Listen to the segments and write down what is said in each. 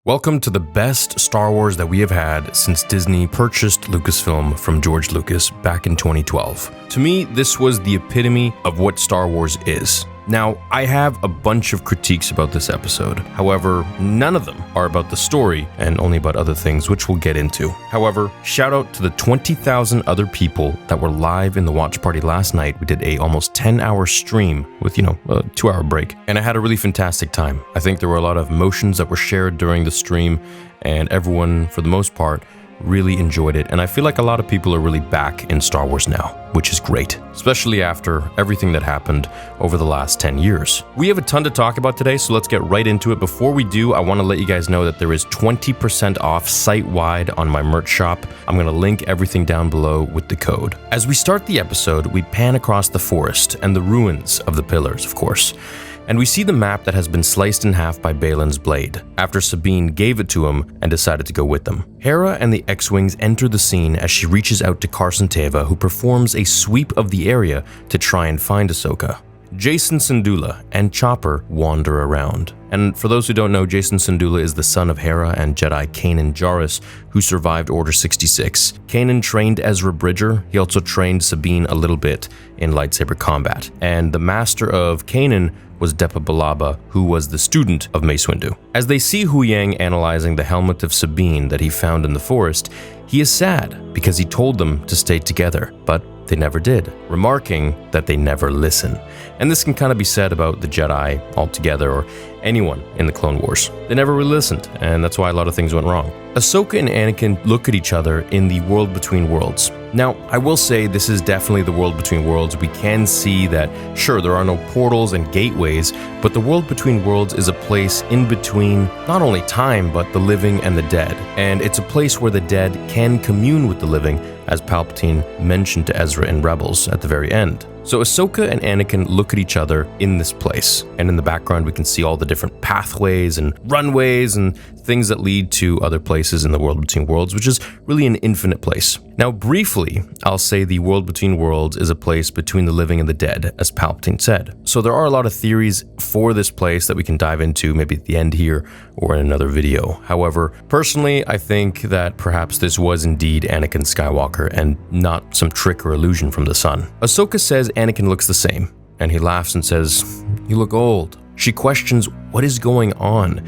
Welcome to the best Star Wars that we have had since Disney purchased Lucasfilm from George Lucas back in 2012. To me, this was the epitome of what Star Wars is. Now, I have a bunch of critiques about this episode. However, none of them are about the story and only about other things, which we'll get into. However, shout out to the 20,000 other people that were live in the watch party last night. We did a almost 10-hour stream with, a 2-hour break, and I had a really fantastic time. I think there were a lot of emotions that were shared during the stream, and everyone, for the most part, really enjoyed it, and I feel like a lot of people are really back in Star Wars now, which is great, especially after everything that happened over the last 10 years. We have a ton to talk about today, so let's get right into it. Before we do, I want to let you guys know that there is 20% off site-wide on my merch shop. I'm going to link everything down below with the code. As we start the episode, we pan across the forest and the ruins of the pillars, of course. And we see the map that has been sliced in half by Balin's blade, after Sabine gave it to him and decided to go with them. Hera and the X-Wings enter the scene as she reaches out to Carson Teva, who performs a sweep of the area to try and find Ahsoka. Jason Syndulla and Chopper wander around. And for those who don't know, Jason Syndulla is the son of Hera and Jedi Kanan Jarrus, who survived Order 66. Kanan trained Ezra Bridger. He also trained Sabine a little bit in lightsaber combat. And the master of Kanan was Depa Billaba, who was the student of Mace Windu. As they see Huyang analyzing the helmet of Sabine that he found in the forest, he is sad because he told them to stay together, but they never did, remarking that they never listen. And this can kind of be said about the Jedi altogether, or anyone in the Clone Wars. They never really listened, and that's why a lot of things went wrong. Ahsoka and Anakin look at each other in the world between worlds. Now, I will say this is definitely the world between worlds. We can see that, sure, there are no portals and gateways, but the world between worlds is a place in between not only time, but the living and the dead. And it's a place where the dead can commune with the living, as Palpatine mentioned to Ezra in Rebels at the very end. So Ahsoka and Anakin look at each other in this place, and in the background we can see all the different pathways and runways and things that lead to other places in the world between worlds, which is really an infinite place. Now, briefly, I'll say the world between worlds is a place between the living and the dead, as Palpatine said. So there are a lot of theories for this place that we can dive into maybe at the end here or in another video. However, personally, I think that perhaps this was indeed Anakin Skywalker and not some trick or illusion from the sun. Ahsoka says Anakin looks the same, and he laughs and says, "You look old." She questions what is going on,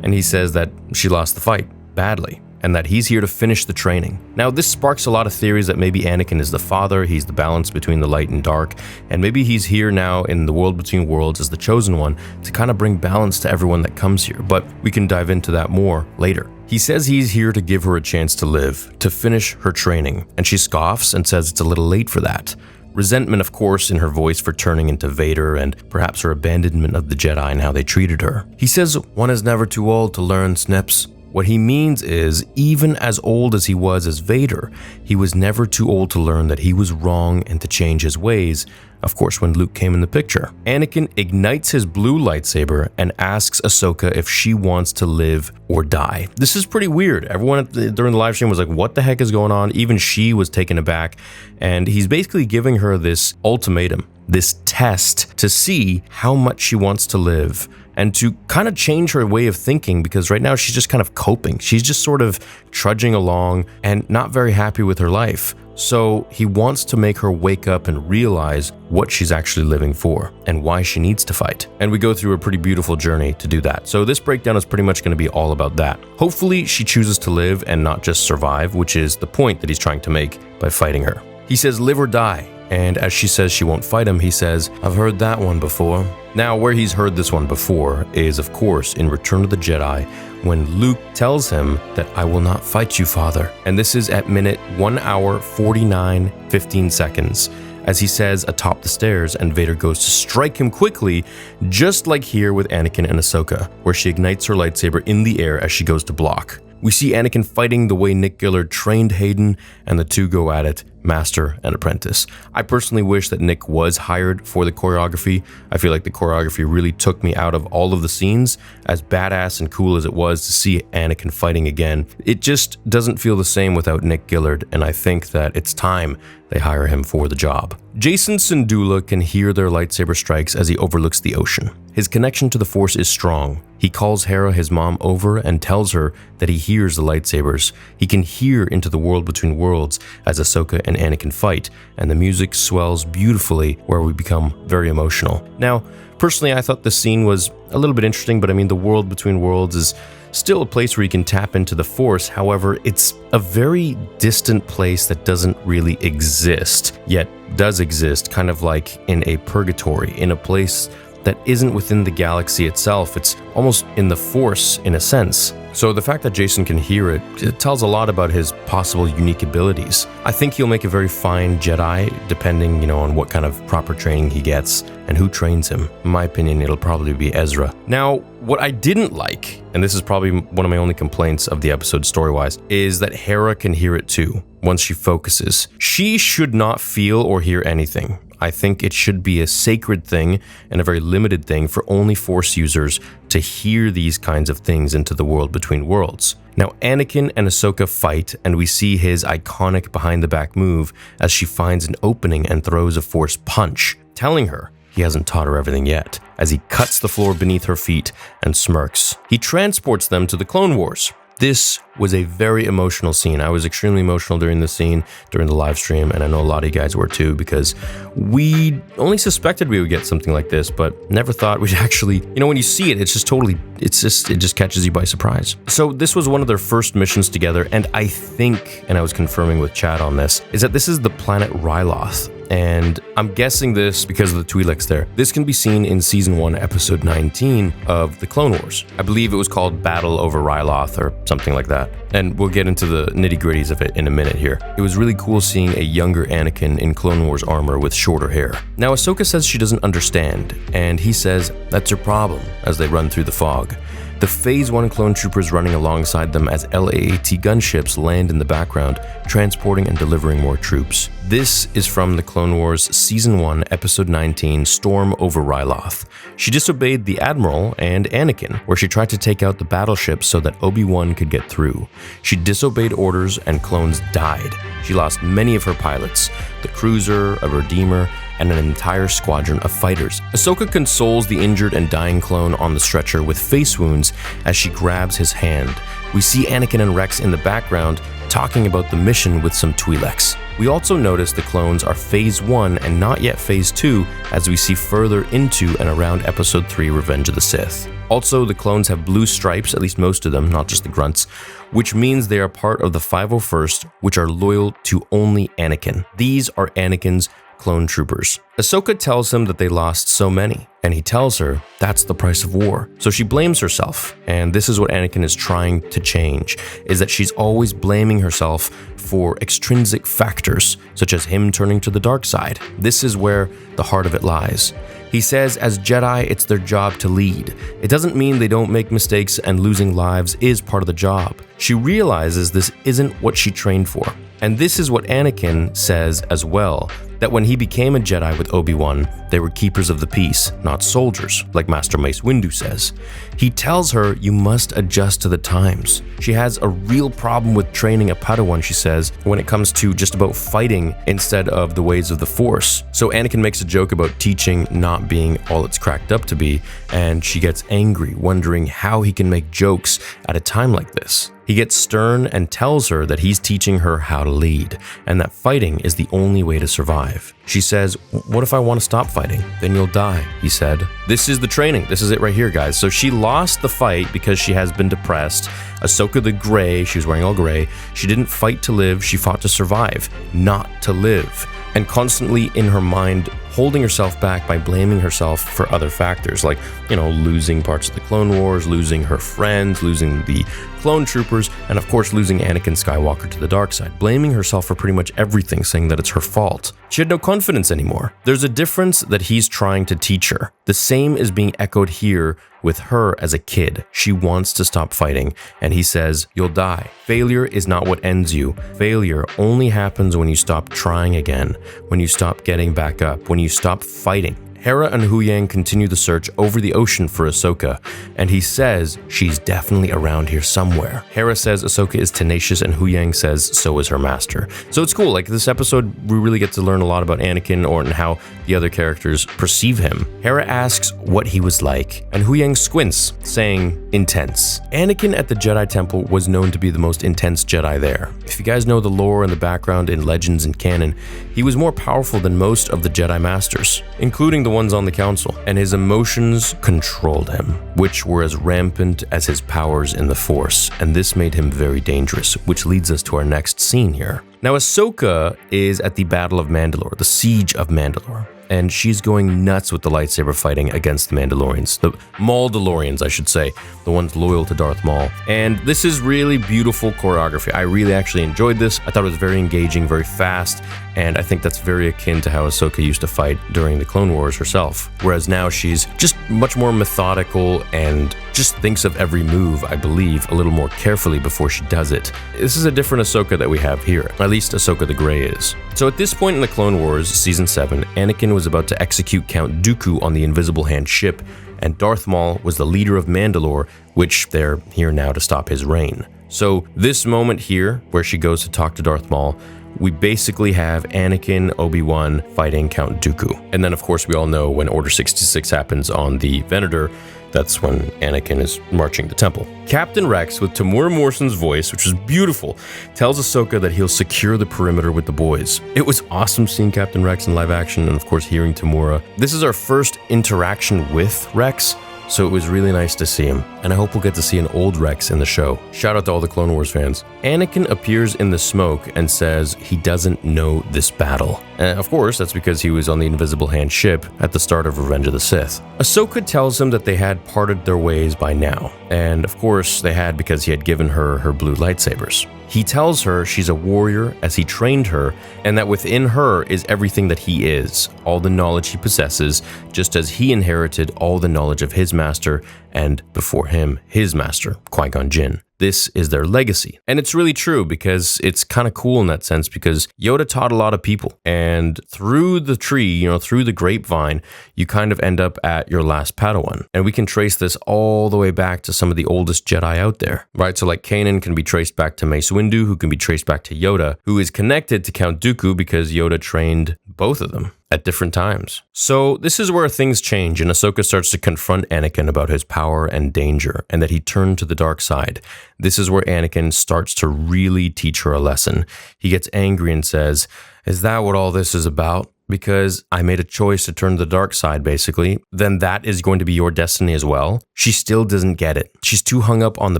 and he says that she lost the fight badly, and that he's here to finish the training. Now, this sparks a lot of theories that maybe Anakin is the father, he's the balance between the light and dark, and maybe he's here now in the world between worlds as the chosen one to kind of bring balance to everyone that comes here, but we can dive into that more later. He says he's here to give her a chance to live, to finish her training, and she scoffs and says it's a little late for that. Resentment, of course, in her voice for turning into Vader and perhaps her abandonment of the Jedi and how they treated her. He says, "One is never too old to learn, Snips." What he means is, even as old as he was as Vader, he was never too old to learn that he was wrong and to change his ways, of course, when Luke came in the picture. Anakin ignites his blue lightsaber and asks Ahsoka if she wants to live or die. This is pretty weird. Everyone during the live stream was like, what the heck is going on? Even she was taken aback, and he's basically giving her this ultimatum, this test to see how much she wants to live and to kind of change her way of thinking, because right now she's just kind of coping. She's just sort of trudging along and not very happy with her life. So he wants to make her wake up and realize what she's actually living for and why she needs to fight. And we go through a pretty beautiful journey to do that. So this breakdown is pretty much going to be all about that. Hopefully she chooses to live and not just survive, which is the point that he's trying to make by fighting her. He says, "Live or die." And as she says she won't fight him, he says, "I've heard that one before." Now, where he's heard this one before is, of course, in Return of the Jedi, when Luke tells him that "I will not fight you, Father." And this is at minute 1 hour 49:15 seconds, as he says atop the stairs, and Vader goes to strike him quickly, just like here with Anakin and Ahsoka, where she ignites her lightsaber in the air as she goes to block. We see Anakin fighting the way Nick Gillard trained Hayden, and the two go at it master and apprentice. I personally wish that Nick was hired for the choreography. I feel like the choreography really took me out of all of the scenes. As badass and cool as it was to see Anakin fighting again, it just doesn't feel the same without Nick Gillard, and I think that it's time they hire him for the job. Jacen Syndulla can hear their lightsaber strikes as he overlooks the ocean. His connection to the Force is strong. He calls Hera, his mom, over and tells her that he hears the lightsabers. He can hear into the world between worlds as Ahsoka and Anakin fight, and the music swells beautifully where we become very emotional. Now, personally, I thought the scene was a little bit interesting, but I mean, the world between worlds is still a place where you can tap into the Force. However, it's a very distant place that doesn't really exist, yet does exist, kind of like in a purgatory, in a place that isn't within the galaxy itself. It's almost in the Force in a sense. So the fact that Jacen can hear it, it tells a lot about his possible unique abilities. I think he'll make a very fine Jedi, depending, on what kind of proper training he gets and who trains him. In my opinion, it'll probably be Ezra. Now, what I didn't like, and this is probably one of my only complaints of the episode story-wise, is that Hera can hear it too, once she focuses. She should not feel or hear anything. I think it should be a sacred thing and a very limited thing for only Force users to hear these kinds of things into the world between worlds. Now, Anakin and Ahsoka fight, and we see his iconic behind-the-back move as she finds an opening and throws a Force punch, telling her he hasn't taught her everything yet, as he cuts the floor beneath her feet and smirks. He transports them to the Clone Wars. This was a very emotional scene. I was extremely emotional during the scene, during the live stream, and I know a lot of you guys were too, because we only suspected we would get something like this, but never thought we'd actually, when you see it, it just catches you by surprise. So this was one of their first missions together, and I think, and I was confirming with Chad on this, is that this is the planet Ryloth. And I'm guessing this because of the Twi'leks there. This can be seen in Season 1, Episode 19 of The Clone Wars. I believe it was called Battle over Ryloth or something like that. And we'll get into the nitty-gritties of it in a minute here. It was really cool seeing a younger Anakin in Clone Wars armor with shorter hair. Now, Ahsoka says she doesn't understand, and he says that's her problem as they run through the fog. The Phase 1 clone troopers running alongside them as LAAT gunships land in the background, transporting and delivering more troops. This is from the Clone Wars Season 1, Episode 19, Storm over Ryloth. She disobeyed the Admiral and Anakin, where she tried to take out the battleship so that Obi-Wan could get through. She disobeyed orders and clones died. She lost many of her pilots, the cruiser, a Redeemer, and an entire squadron of fighters. Ahsoka consoles the injured and dying clone on the stretcher with face wounds as she grabs his hand. We see Anakin and Rex in the background talking about the mission with some Twi'leks. We also notice the clones are Phase 1 and not yet Phase 2 as we see further into and around Episode 3, Revenge of the Sith. Also, the clones have blue stripes, at least most of them, not just the grunts, which means they are part of the 501st, which are loyal to only Anakin. These are Anakin's clone troopers. Ahsoka tells him that they lost so many, and he tells her that's the price of war. So she blames herself, and this is what Anakin is trying to change, is that she's always blaming herself for extrinsic factors, such as him turning to the dark side. This is where the heart of it lies. He says as Jedi, it's their job to lead. It doesn't mean they don't make mistakes, and losing lives is part of the job. She realizes this isn't what she trained for. And this is what Anakin says as well, that when he became a Jedi with Obi-Wan, they were keepers of the peace, not soldiers, like Master Mace Windu says. He tells her you must adjust to the times. She has a real problem with training a Padawan, she says, when it comes to just about fighting instead of the ways of the Force. So Anakin makes a joke about teaching not being all it's cracked up to be, and she gets angry, wondering how he can make jokes at a time like this. He gets stern and tells her that he's teaching her how to lead, and that fighting is the only way to survive. She says, what if I want to stop fighting? Then you'll die, he said. This is the training. This is it right here, guys. So she lost the fight because she has been depressed. Ahsoka the Grey, she was wearing all gray. She didn't fight to live, she fought to survive, not to live. And constantly in her mind, holding herself back by blaming herself for other factors, like, losing parts of the Clone Wars, losing her friends, losing the clone troopers, and of course losing Anakin Skywalker to the dark side, blaming herself for pretty much everything, saying that it's her fault. She had no confidence anymore. There's a difference that he's trying to teach her. The same is being echoed here with her as a kid. She wants to stop fighting, and he says, "You'll die. Failure is not what ends you. Failure only happens when you stop trying again, when you stop getting back up, when you stop fighting." Hera and Huyang continue the search over the ocean for Ahsoka, and he says she's definitely around here somewhere. Hera says Ahsoka is tenacious, and Huyang says so is her master. So it's cool, like this episode, we really get to learn a lot about Anakin and how the other characters perceive him. Hera asks what he was like, and Huyang squints, saying intense. Anakin at the Jedi Temple was known to be the most intense Jedi there. If you guys know the lore and the background in Legends and canon, he was more powerful than most of the Jedi Masters, including the ones on the council, and his emotions controlled him, which were as rampant as his powers in the Force, and this made him very dangerous, which leads us to our next scene here. Now, Ahsoka is at the Battle of Mandalore, the Siege of Mandalore, and she's going nuts with the lightsaber fighting against the Mandalorians, the Mandalorians, I should say, the ones loyal to Darth Maul. And this is really beautiful choreography. I really actually enjoyed this. I thought it was very engaging, very fast, and I think that's very akin to how Ahsoka used to fight during the Clone Wars herself, whereas now she's just much more methodical and just thinks of every move, I believe, a little more carefully before she does it. This is a different Ahsoka that we have here, at least Ahsoka the Grey is. So at this point in the Clone Wars, Season 7, Anakin was about to execute Count Dooku on the Invisible Hand ship, and Darth Maul was the leader of Mandalore, which they're here now to stop his reign. So this moment here, where she goes to talk to Darth Maul, we basically have Anakin, Obi-Wan fighting Count Dooku. And then of course we all know when Order 66 happens on the Venator, that's when Anakin is marching the temple. Captain Rex, with Tamura Morrison's voice, which was beautiful, tells Ahsoka that he'll secure the perimeter with the boys. It was awesome seeing Captain Rex in live action and of course hearing Tamura. This is our first interaction with Rex, so it was really nice to see him, and I hope we'll get to see an old Rex in the show. Shout out to all the Clone Wars fans. Anakin appears in the smoke and says he doesn't know this battle. And of course, that's because he was on the Invisible Hand ship at the start of Revenge of the Sith. Ahsoka tells him that they had parted their ways by now, and of course they had because he had given her her blue lightsabers. He tells her she's a warrior as he trained her, and that within her is everything that he is, all the knowledge he possesses, just as he inherited all the knowledge of his master, and before him, his master, Qui-Gon Jinn. This is their legacy. And it's really true because it's kind of cool in that sense because Yoda taught a lot of people. And through the tree, through the grapevine, you kind of end up at your last Padawan. And we can trace this all the way back to some of the oldest Jedi out there, right? So like Kanan can be traced back to Mace Windu, who can be traced back to Yoda, who is connected to Count Dooku because Yoda trained both of them at different times. So this is where things change and Ahsoka starts to confront Anakin about his power and danger and that he turned to the dark side. This is where Anakin starts to really teach her a lesson. He gets angry and says, "Is that what all this is about? Because I made a choice to turn to the dark side, basically, then that is going to be your destiny as well." She still doesn't get it. She's too hung up on the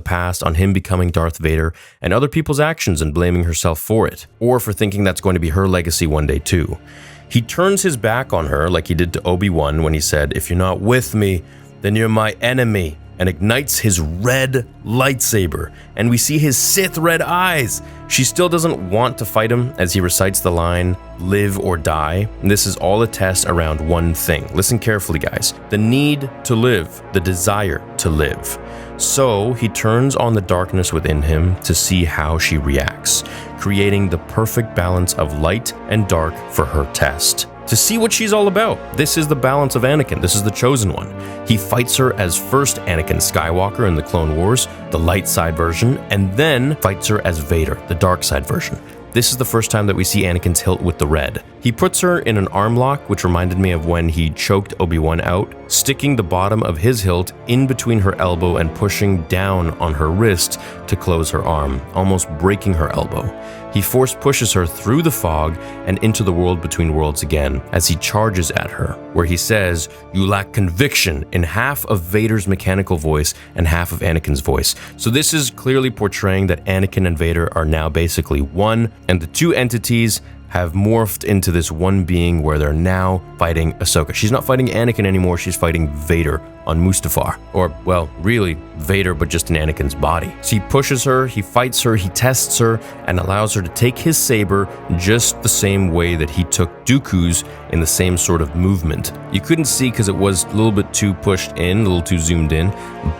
past, on him becoming Darth Vader, and other people's actions and blaming herself for it, or for thinking that's going to be her legacy one day too. He turns his back on her like he did to Obi-Wan when he said, "If you're not with me, then you're my enemy," and ignites his red lightsaber, and we see his Sith red eyes. She still doesn't want to fight him as he recites the line, "Live or die." And this is all a test around one thing. Listen carefully, guys. The need to live, the desire to live. So he turns on the darkness within him to see how she reacts, creating the perfect balance of light and dark for her test. To see what she's all about. This is the balance of Anakin. This is the chosen one. He fights her as first Anakin Skywalker in the Clone Wars, the light side version, and then fights her as Vader, the dark side version. This is the first time that we see Anakin's hilt with the red. He puts her in an arm lock, which reminded me of when he choked Obi-Wan out, sticking the bottom of his hilt in between her elbow and pushing down on her wrist to close her arm, almost breaking her elbow. He force pushes her through the fog and into the world between worlds again as he charges at her, where he says, "You lack conviction," in half of Vader's mechanical voice and half of Anakin's voice. So this is clearly portraying that Anakin and Vader are now basically one, and the two entities have morphed into this one being where they're now fighting Ahsoka. She's not fighting Anakin anymore, she's fighting Vader on Mustafar. Or, well, really, Vader, but just in Anakin's body. So he pushes her, he fights her, he tests her, and allows her to take his saber just the same way that he took Dooku's in the same sort of movement. You couldn't see because it was a little bit too pushed in, a little too zoomed in,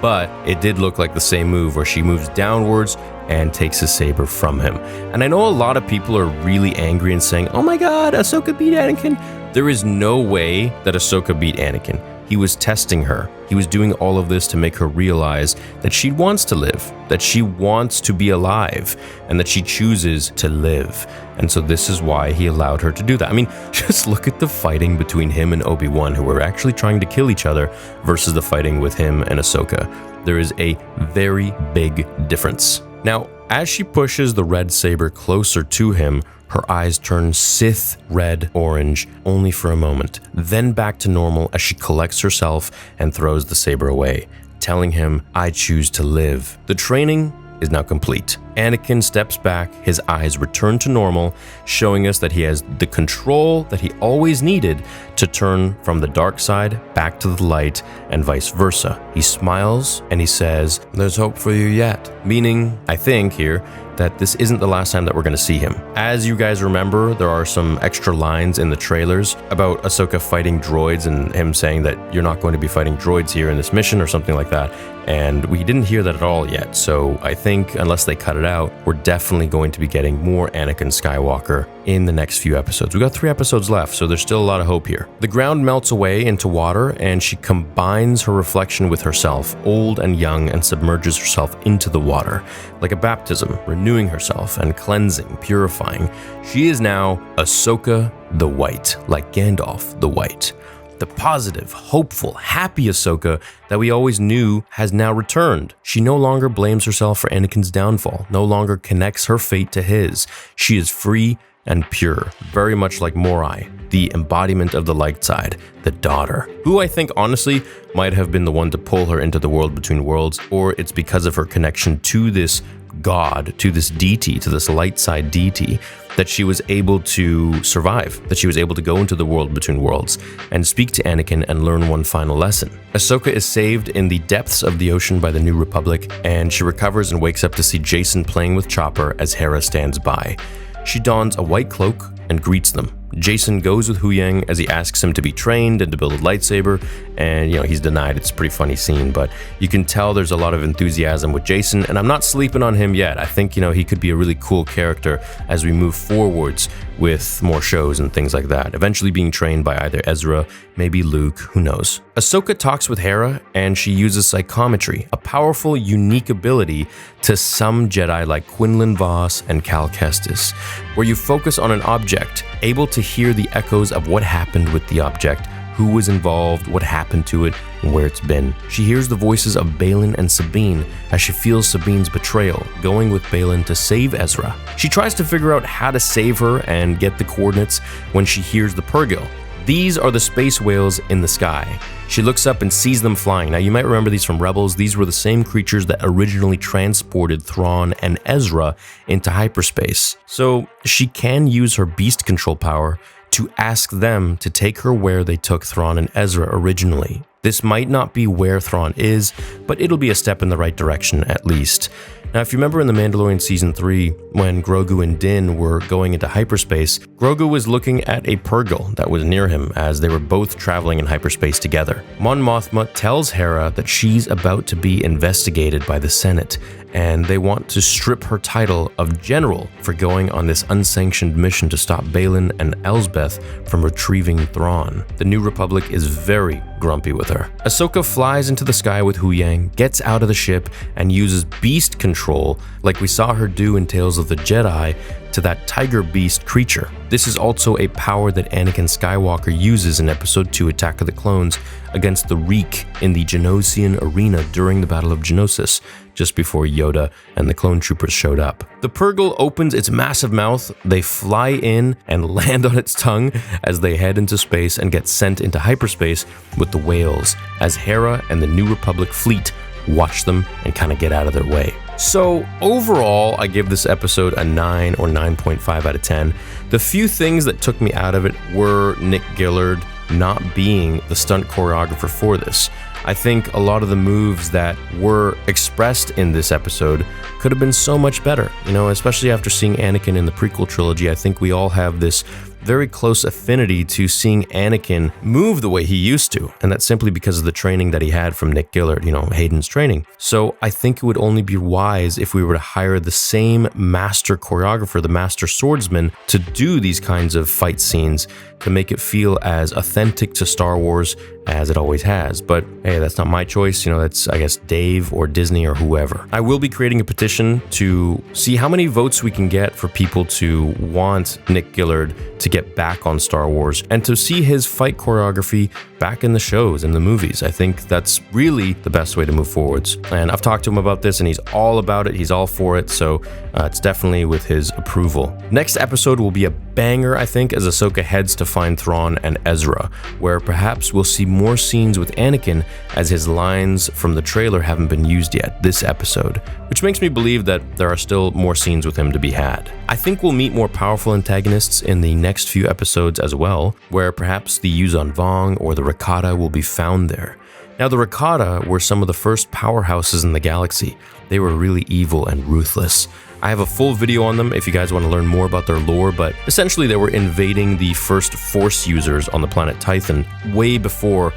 but it did look like the same move where she moves downwards and takes his saber from him. And I know a lot of people are really angry and saying, oh my god, Ahsoka beat Anakin. There is no way that Ahsoka beat Anakin. He was testing her. He was doing all of this to make her realize that she wants to live, that she wants to be alive, and that she chooses to live. And so this is why he allowed her to do that. I mean, just look at the fighting between him and Obi-Wan, who were actually trying to kill each other, versus the fighting with him and Ahsoka. There is a very big difference. Now, as she pushes the red saber closer to him, her eyes turn Sith red-orange only for a moment, then back to normal as she collects herself and throws the saber away, telling him, I choose to live. The training is now complete. Anakin steps back, his eyes return to normal, showing us that he has the control that he always needed to turn from the dark side back to the light and vice versa. He smiles and he says, there's hope for you yet. Meaning, I think here, that this isn't the last time that we're going to see him. As you guys remember, there are some extra lines in the trailers about Ahsoka fighting droids and him saying that you're not going to be fighting droids here in this mission or something like that. And we didn't hear that at all yet. So I think unless they cut it out, we're definitely going to be getting more Anakin Skywalker in the next few episodes. We got 3 episodes left, so there's still a lot of hope here. The ground melts away into water and she combines her reflection with herself, old and young, and submerges herself into the water like a baptism, renewing herself and cleansing, purifying. She is now Ahsoka the White, like Gandalf the White. The positive, hopeful, happy Ahsoka that we always knew has now returned. She no longer blames herself for Anakin's downfall, no longer connects her fate to his. She is free and pure, very much like Morai, the embodiment of the light side, the daughter, who I think honestly might have been the one to pull her into the world between worlds, or it's because of her connection to this god, to this deity, to this light side deity, that she was able to survive, that she was able to go into the world between worlds and speak to Anakin and learn one final lesson. Ahsoka is saved in the depths of the ocean by the New Republic, and she recovers and wakes up to see Jacen playing with Chopper as Hera stands by. She dons a white cloak and greets them. Jacen goes with Huyang as he asks him to be trained and to build a lightsaber, and he's denied. It's a pretty funny scene, but you can tell there's a lot of enthusiasm with Jacen, and I'm not sleeping on him yet. I think he could be a really cool character as we move forwards with more shows and things like that, eventually being trained by either Ezra, maybe Luke, who knows. Ahsoka talks with Hera, and she uses psychometry, a powerful, unique ability to some Jedi like Quinlan Vos and Cal Kestis, where you focus on an object, able to hear the echoes of what happened with the object, who was involved, what happened to it, and where it's been. She hears the voices of Baylan and Sabine as she feels Sabine's betrayal, going with Baylan to save Ezra. She tries to figure out how to save her and get the coordinates when she hears the Purrgil. These are the space whales in the sky. She looks up and sees them flying. Now, you might remember these from Rebels. These were the same creatures that originally transported Thrawn and Ezra into hyperspace. So she can use her beast control power to ask them to take her where they took Thrawn and Ezra originally. This might not be where Thrawn is, but it'll be a step in the right direction at least. Now, if you remember in The Mandalorian Season 3, when Grogu and Din were going into hyperspace, Grogu was looking at a Purrgil that was near him as they were both traveling in hyperspace together. Mon Mothma tells Hera that she's about to be investigated by the Senate, and they want to strip her title of general for going on this unsanctioned mission to stop Baylan and Elsbeth from retrieving Thrawn. The New Republic is very grumpy with her. Ahsoka flies into the sky with Huyang, gets out of the ship, and uses beast control like we saw her do in Tales of the Jedi to that tiger beast creature. This is also a power that Anakin Skywalker uses in Episode 2 Attack of the Clones against the Reek in the Genosian arena during the Battle of Geonosis, just before Yoda and the clone troopers showed up. The Purrgil opens its massive mouth, they fly in and land on its tongue as they head into space and get sent into hyperspace with the whales, as Hera and the New Republic fleet watch them and kind of get out of their way. So overall, I give this episode a 9 or 9.5 out of 10. The few things that took me out of it were Nick Gillard not being the stunt choreographer for this. I think a lot of the moves that were expressed in this episode could have been so much better, especially after seeing Anakin in the prequel trilogy. I think we all have this very close affinity to seeing Anakin move the way he used to, and that's simply because of the training that he had from Nick Gillard, Hayden's training. So I think it would only be wise if we were to hire the same master choreographer, the master swordsman, to do these kinds of fight scenes to make it feel as authentic to Star Wars as it always has. But hey, that's not my choice. That's, I guess, Dave or Disney or whoever. I will be creating a petition to see how many votes we can get for people to want Nick Gillard to get back on Star Wars and to see his fight choreography back in the shows and the movies. I think that's really the best way to move forwards. And I've talked to him about this and he's all about it. He's all for it. So it's definitely with his approval. Next episode will be a banger, I think, as Ahsoka heads to find Thrawn and Ezra, where perhaps we'll see more scenes with Anakin as his lines from the trailer haven't been used yet this episode, which makes me believe that there are still more scenes with him to be had. I think we'll meet more powerful antagonists in the next few episodes as well, where perhaps the Yuuzhan Vong or the Rakata will be found there. Now, the Rakata were some of the first powerhouses in the galaxy. They were really evil and ruthless. I have a full video on them if you guys want to learn more about their lore, but essentially they were invading the first Force users on the planet Tython way before,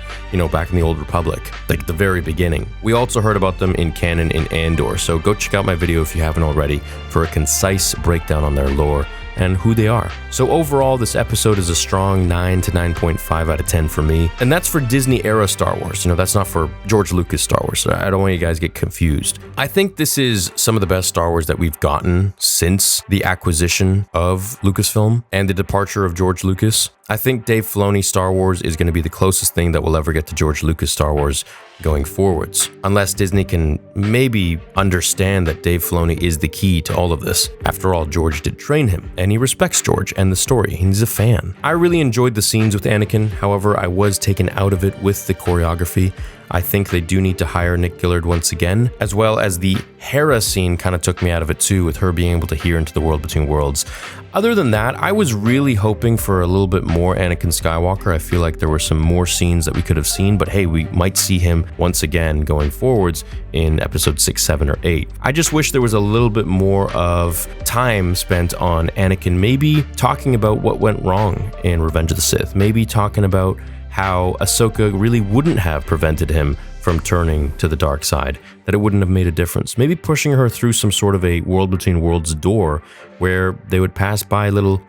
back in the Old Republic, like the very beginning. We also heard about them in canon in Andor, so go check out my video if you haven't already for a concise breakdown on their lore and who they are. So overall, this episode is a strong 9 to 9.5 out of 10 for me. And that's for Disney era Star Wars. That's not for George Lucas Star Wars. So I don't want you guys to get confused. I think this is some of the best Star Wars that we've gotten since the acquisition of Lucasfilm and the departure of George Lucas. I think Dave Filoni's Star Wars is going to be the closest thing that we'll ever get to George Lucas Star Wars going forwards. Unless Disney can maybe understand that Dave Filoni is the key to all of this. After all, George did train him, and he respects George and the story. He's a fan. I really enjoyed the scenes with Anakin. However, I was taken out of it with the choreography. I think they do need to hire Nick Gillard once again, as well as the Hera scene kind of took me out of it too, with her being able to hear into the world between worlds. Other than that, I was really hoping for a little bit more Anakin Skywalker. I feel like there were some more scenes that we could have seen, but hey, we might see him once again going forwards in episode 6, 7, or 8. I just wish there was a little bit more of time spent on Anakin, maybe talking about what went wrong in Revenge of the Sith, maybe talking about how Ahsoka really wouldn't have prevented him from turning to the dark side, that it wouldn't have made a difference. Maybe pushing her through some sort of a world between worlds door where they would pass by little,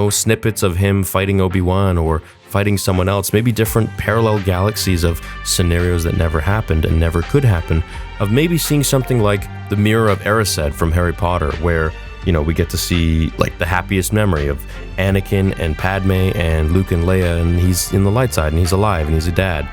snippets of him fighting Obi-Wan or fighting someone else, maybe different parallel galaxies of scenarios that never happened and never could happen, of maybe seeing something like the Mirror of Erised from Harry Potter, where we get to see like the happiest memory of Anakin and Padme and Luke and Leia, and he's in the light side and he's alive and he's a dad.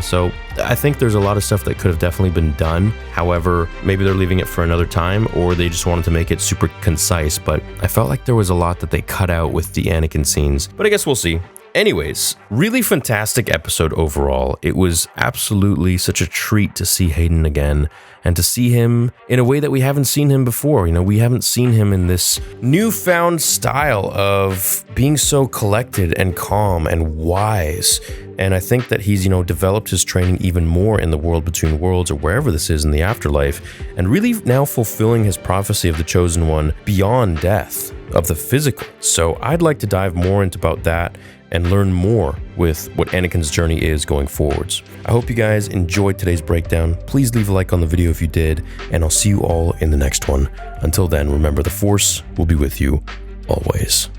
So I think there's a lot of stuff that could have definitely been done. However, maybe they're leaving it for another time, or they just wanted to make it super concise. But I felt like there was a lot that they cut out with the Anakin scenes. But I guess we'll see. Anyways, really fantastic episode overall. It was absolutely such a treat to see Hayden again and to see him in a way that we haven't seen him before. We haven't seen him in this newfound style of being so collected and calm and wise. And I think that he's, developed his training even more in the world between worlds, or wherever this is in the afterlife, and really now fulfilling his prophecy of the Chosen One beyond death, of the physical. So I'd like to dive more into about that and learn more with what Anakin's journey is going forwards. I hope you guys enjoyed today's breakdown. Please leave a like on the video if you did, and I'll see you all in the next one. Until then, remember, the Force will be with you always.